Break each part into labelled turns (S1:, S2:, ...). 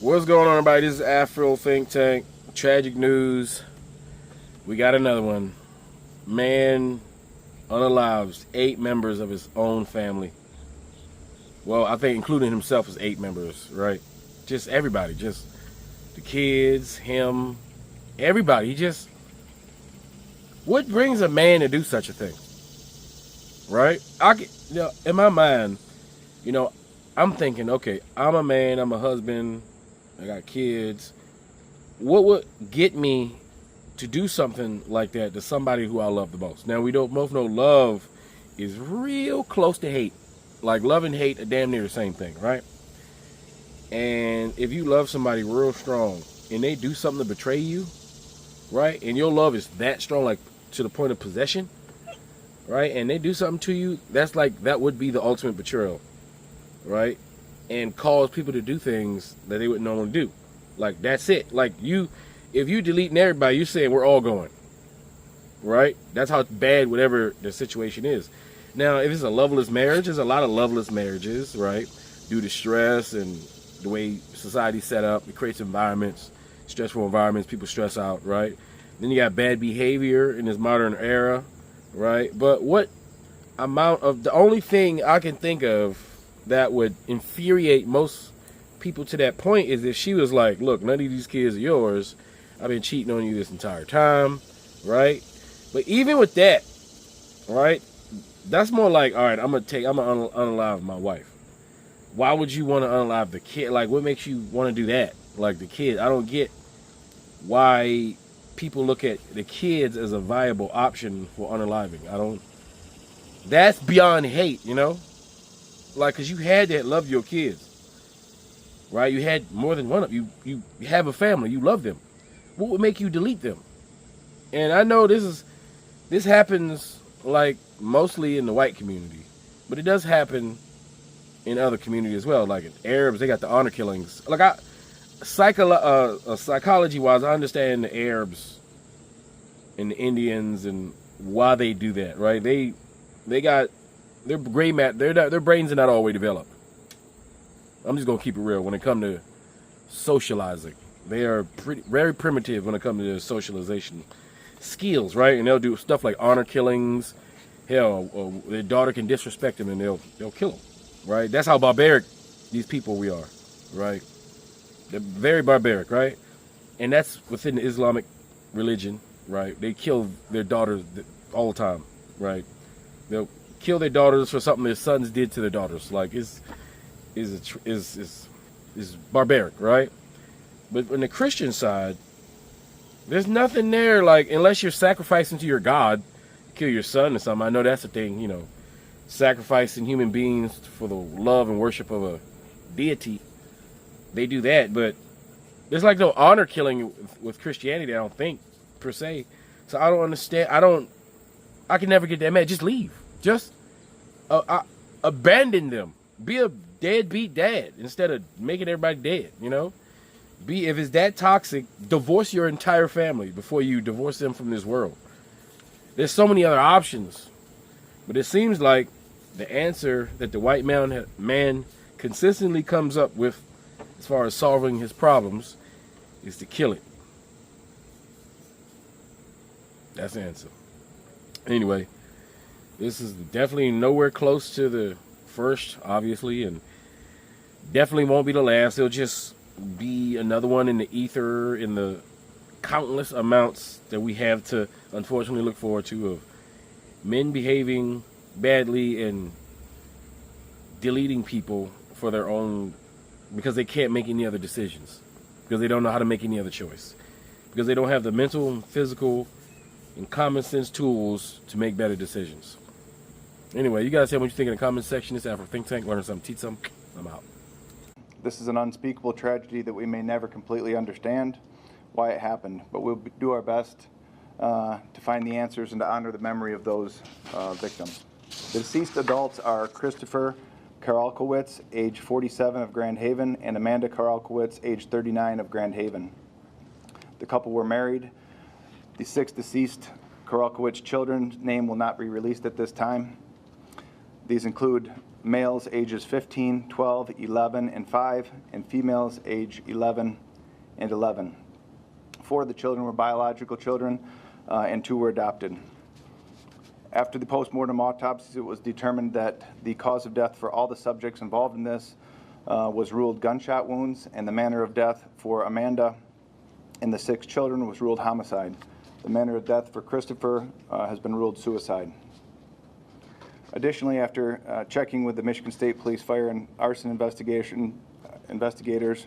S1: What's going on, everybody? This is Afro Think Tank. Tragic news. We got another one. Man unalives 8 members of his own family. Well, I think including himself is 8 members, right? Just everybody. Just the kids, him, everybody. What brings a man to do such a thing? Right? In my mind, I'm thinking, okay, I'm a man, I'm a husband, I got kids. What would get me to do something like that to somebody who I love the most? Now, we don't both know love is real close to hate. Like, love and hate are damn near the same thing, right? And if you love somebody real strong and they do something to betray you, right? And your love is that strong, like to the point of possession, right? And they do something to you, that would be the ultimate betrayal, right? And cause people to do things that they wouldn't normally do. Like, that's it. Like, if you deleting everybody, you're saying we're all going, right? That's how bad whatever the situation is. Now, if it's a loveless marriage, there's a lot of loveless marriages, right? Due to stress and the way society's set up, it creates environments, stressful environments, people stress out, right? Then you got bad behavior in this modern era, right? But the only thing I can think of that would infuriate most people to that point is if she was like, look, none of these kids are yours. I've been cheating on you this entire time, right? But even with that, right, that's more like, all right, I'm gonna unalive my wife. Why would you want to unalive the kid? Like, what makes you want to do that? Like, the kid, I don't get why people look at the kids as a viable option for unaliving. That's beyond hate, Like, because you had to love your kids, right? You had more than one of you. You have a family. You love them. What would make you delete them? And I know this happens, like, mostly in the white community, but it does happen in other communities as well. Like in Arabs, they got the honor killings. Like, psychology-wise, I understand the Arabs and the Indians and why they do that, right? They got their their brains are not all the way developed. I'm just gonna keep it real when it comes to socializing. They are very primitive when it comes to their socialization skills, right? And they'll do stuff like honor killings. Hell, their daughter can disrespect them and they'll kill them, right? That's how barbaric these people we are, right? They're very barbaric, right? And that's within the Islamic religion, right? They kill their daughters all the time, right? They'll kill their daughters for something their sons did to their daughters. Like, is barbaric, right? But on the Christian side, there's nothing there, like, unless you're sacrificing to your God, kill your son or something. I know that's a thing, sacrificing human beings for the love and worship of a deity. They do that, but there's like no honor killing with Christianity, I don't think, per se. So I don't understand. I can never get that mad. Just leave. Just abandon them. Be a deadbeat dad instead of making everybody dead, If it's that toxic, divorce your entire family before you divorce them from this world. There's so many other options. But it seems like the answer that the white man consistently comes up with as far as solving his problems is to kill it. That's the answer. Anyway, this is definitely nowhere close to the first, obviously, and definitely won't be the last. It'll just be another one in the ether, in the countless amounts that we have to unfortunately look forward to of men behaving badly and deleting people for their own, because they can't make any other decisions, because they don't know how to make any other choice, because they don't have the mental and physical and common sense tools to make better decisions. Anyway, you guys tell me what you think in the comment section. This is Afro Think Tank. Learn something, teach something. I'm out.
S2: This is an unspeakable tragedy that we may never completely understand why it happened, but we'll do our best to find the answers and to honor the memory of those victims. The deceased adults are Christopher Karalkowitz, age 47 of Grand Haven, and Amanda Karalkowitz, age 39 of Grand Haven. The couple were married. The 6 deceased Karalkowitz children's name will not be released at this time. These include males ages 15, 12, 11, and 5, and females age 11 and 11. 4 of the children were biological children, and 2 were adopted. After the postmortem autopsies, it was determined that the cause of death for all the subjects involved in this was ruled gunshot wounds, and the manner of death for Amanda and the 6 children was ruled homicide. The manner of death for Christopher has been ruled suicide. Additionally, after checking with the Michigan State Police Fire and Arson investigators,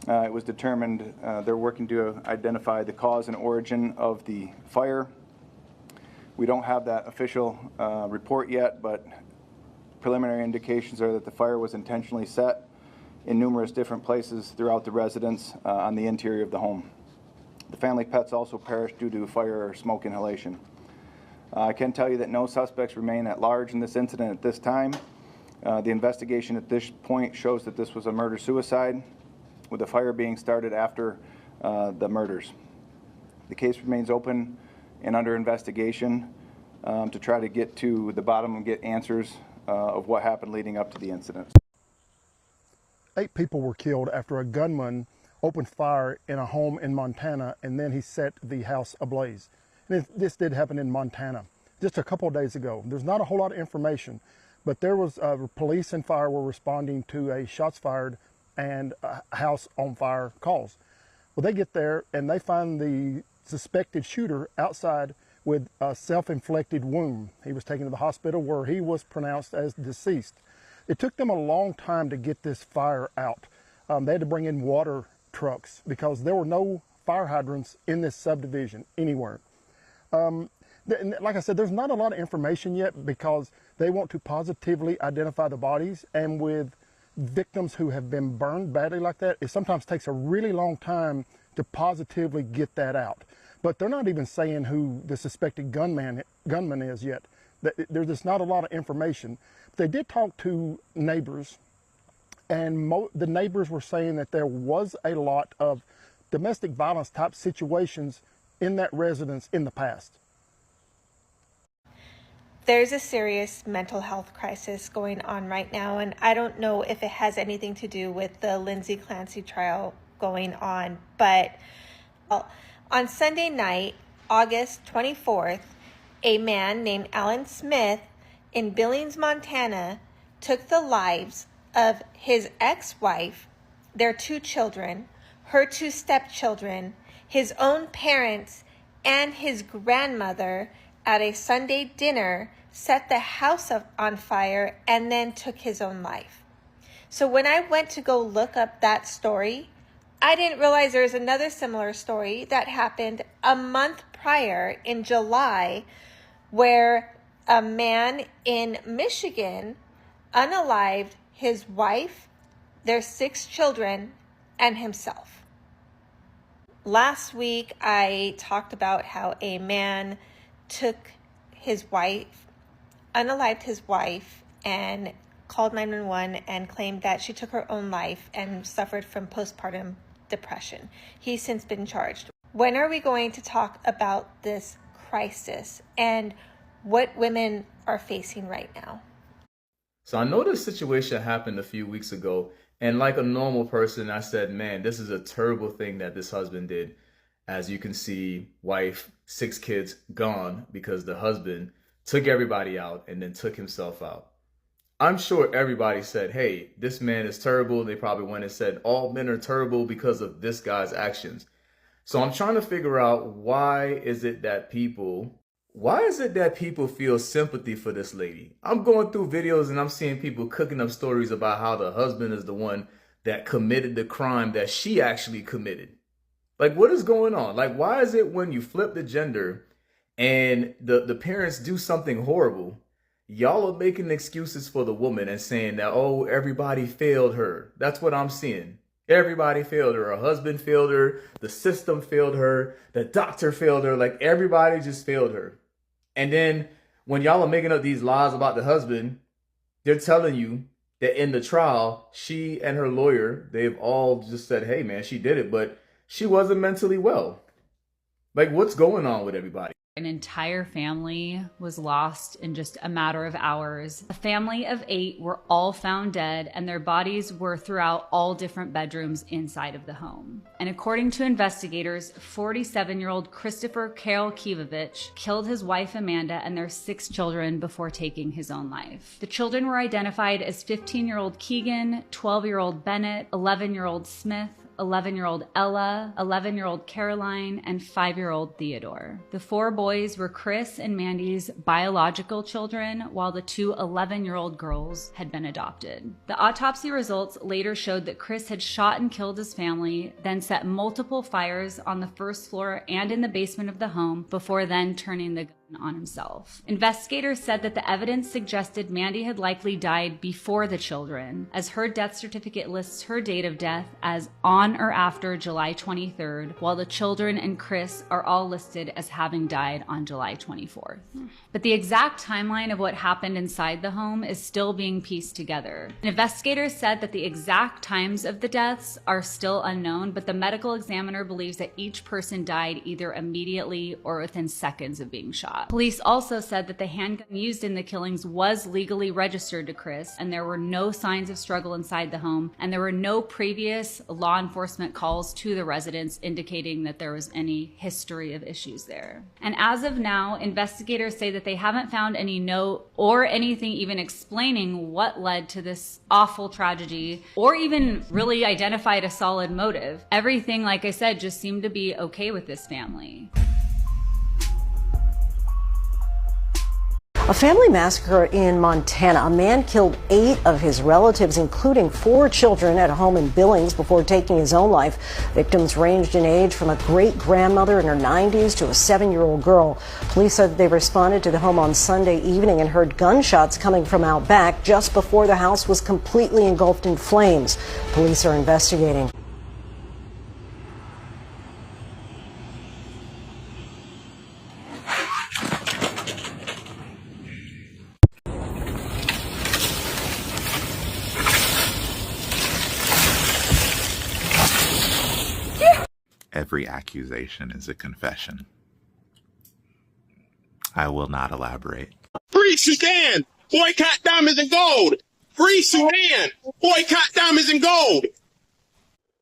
S2: it was determined they're working to identify the cause and origin of the fire. We don't have that official report yet, but preliminary indications are that the fire was intentionally set in numerous different places throughout the residence on the interior of the home. The family pets also perished due to fire or smoke inhalation. I can tell you that no suspects remain at large in this incident at this time. The investigation at this point shows that this was a murder-suicide, with the fire being started after the murders. The case remains open and under investigation to try to get to the bottom and get answers of what happened leading up to the incident.
S3: 8 people were killed after a gunman opened fire in a home in Montana, and then he set the house ablaze. And this did happen in Montana just a couple of days ago. There's not a whole lot of information, but there was police and fire were responding to a shots fired and a house on fire calls. Well, they get there and they find the suspected shooter outside with a self-inflicted wound. He was taken to the hospital where he was pronounced as deceased. It took them a long time to get this fire out. They had to bring in water trucks because there were no fire hydrants in this subdivision anywhere. Like I said, there's not a lot of information yet because they want to positively identify the bodies, and with victims who have been burned badly like that, it sometimes takes a really long time to positively get that out. But they're not even saying who the suspected gunman is yet. There's just not a lot of information. They did talk to neighbors, and the neighbors were saying that there was a lot of domestic violence type situations in that residence in the past.
S4: There's a serious mental health crisis going on right now, and I don't know if it has anything to do with the Lindsay Clancy trial going on, but on Sunday night, August 24th, a man named Alan Smith in Billings, Montana, took the lives of his ex-wife, their 2 children, her 2 stepchildren, his own parents, and his grandmother at a Sunday dinner, set the house on fire, and then took his own life. So when I went to go look up that story, I didn't realize there's another similar story that happened a month prior in July, where a man in Michigan unalived his wife, their 6 children, and himself. Last week, I talked about how a man took his wife, unalived his wife, and called 911 and claimed that she took her own life and suffered from postpartum depression. He's since been charged. When are we going to talk about this crisis and what women are facing right now?
S5: So I know this situation happened a few weeks ago, and like a normal person, I said, man, this is a terrible thing that this husband did. As you can see, wife, 6 kids gone because the husband took everybody out and then took himself out. I'm sure everybody said, hey, this man is terrible. They probably went and said all men are terrible because of this guy's actions. So I'm trying to figure out why is it that people feel sympathy for this lady? I'm going through videos and I'm seeing people cooking up stories about how the husband is the one that committed the crime that she actually committed. Like, what is going on? Like, why is it when you flip the gender and the parents do something horrible, y'all are making excuses for the woman and saying that, oh, everybody failed her? That's what I'm seeing. Everybody failed her. Her husband failed her. The system failed her. The doctor failed her. Like, everybody just failed her. And then when y'all are making up these lies about the husband, they're telling you that in the trial, she and her lawyer, they've all just said, hey, man, she did it, but she wasn't mentally well. Like, what's going on with everybody?
S6: An entire family was lost in just a matter of hours. A family of 8 were all found dead, and their bodies were throughout all different bedrooms inside of the home. And according to investigators, 47-year-old Christopher Carol Kivovich killed his wife Amanda and their 6 children before taking his own life. The children were identified as 15-year-old Keegan, 12-year-old Bennett, 11-year-old Smith, 11-year-old Ella, 11-year-old Caroline, and 5-year-old Theodore. The 4 boys were Chris and Mandy's biological children, while the 2 11-year-old girls had been adopted. The autopsy results later showed that Chris had shot and killed his family, then set multiple fires on the first floor and in the basement of the home before then turning the gun on himself. Investigators said that the evidence suggested Mandy had likely died before the children, as her death certificate lists her date of death as on or after July 23rd, while the children and Chris are all listed as having died on July 24th. But the exact timeline of what happened inside the home is still being pieced together. Investigators said that the exact times of the deaths are still unknown, but the medical examiner believes that each person died either immediately or within seconds of being shot. Police also said that the handgun used in the killings was legally registered to Chris, and there were no signs of struggle inside the home, and there were no previous law enforcement calls to the residence indicating that there was any history of issues there. And as of now, investigators say that they haven't found any note or anything even explaining what led to this awful tragedy, or even really identified a solid motive. Everything, like I said, just seemed to be okay with this family.
S7: A family massacre in Montana. A man killed 8 of his relatives, including 4 children, at a home in Billings before taking his own life. Victims ranged in age from a great-grandmother in her 90s to a 7-year-old girl. Police said they responded to the home on Sunday evening and heard gunshots coming from out back just before the house was completely engulfed in flames. Police are investigating.
S8: Every accusation is a confession. I will not elaborate.
S9: Free Sudan! Boycott diamonds and gold! Free Sudan! Boycott diamonds and gold!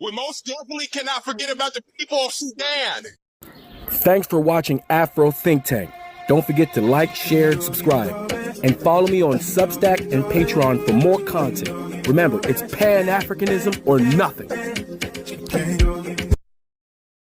S9: We most definitely cannot forget about the people of Sudan!
S1: Thanks for watching Afro Think Tank. Don't forget to like, share, and subscribe. And follow me on Substack and Patreon for more content. Remember, it's Pan-Africanism or nothing.